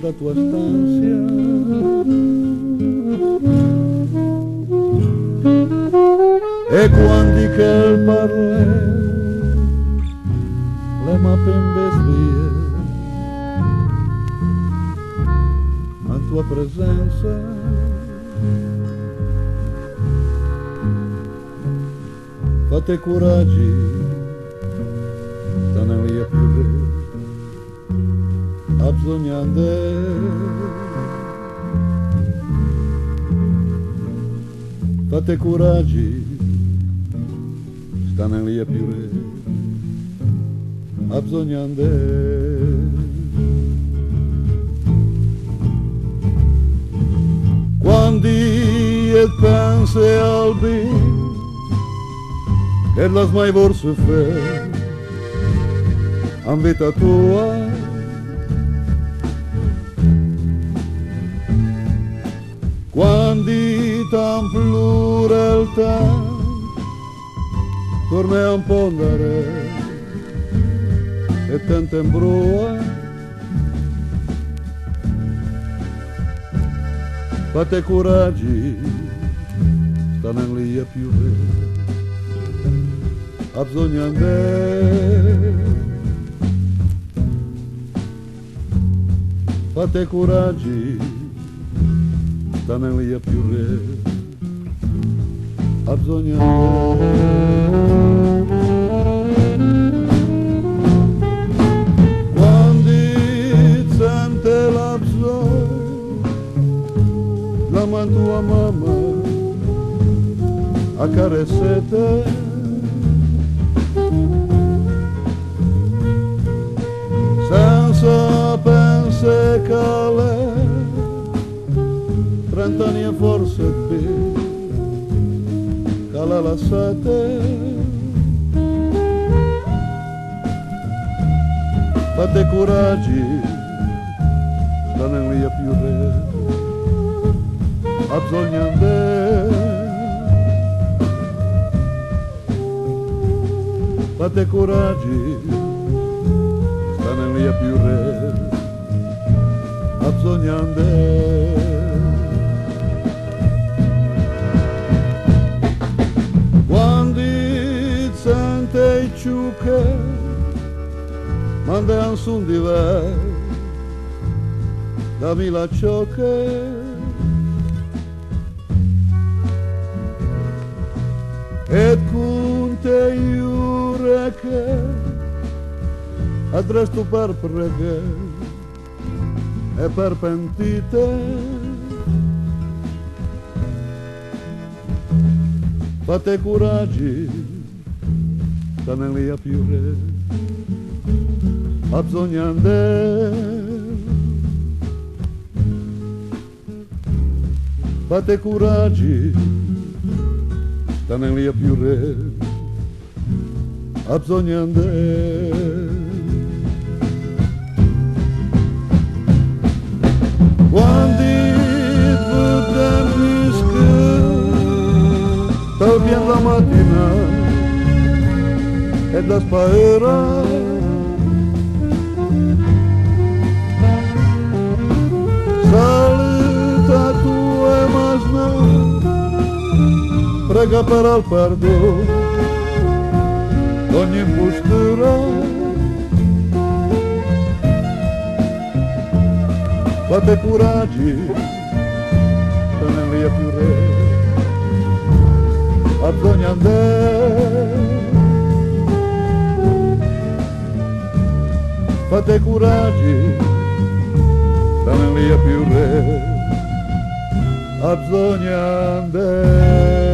la tua stanza, e quando che il parle le mappe in bestie a tua presenza, fate coraggi, sta nella via più vera, ha bisogno fate coraggi, sta nella via più vera, ha bisogno quando pensi al bene che las mai vorse fare in vita tua, quando t'amplura il tempo torna un po' andare e tenta imbrua, fate coraggi, sta nell'ia più vera, ha bisogno andare, fate coraggi, sta nell'ia più vera, ha bisogno andare. Quando sente la bisogno, la mano tua mamma a carezzette, senza pensare che lei 30 anni forse più che l'ha lasciata, fate coraggi, sta nell'ia più re, ha bisogno andare, fate coraggi, sta nell'ia più re, ha bisogno andare. Quando sente i ciuche, manda un son di lei, dammi la ciocca, e con te giura che addresso per pregare e per pentite, fate coraggi, sta nell'ia più re, ha bisogno andare, fate coraggi, sta nell'ia più re, ha bisogno andare. Quando tal bien la mattina e la spera salita tua masna prega per al perdono d'ogni impostura, fate coraggi, sta nell'ia più re, ha bisogno andare, fate coraggi, sta nell'ia più re, ha bisogno andare.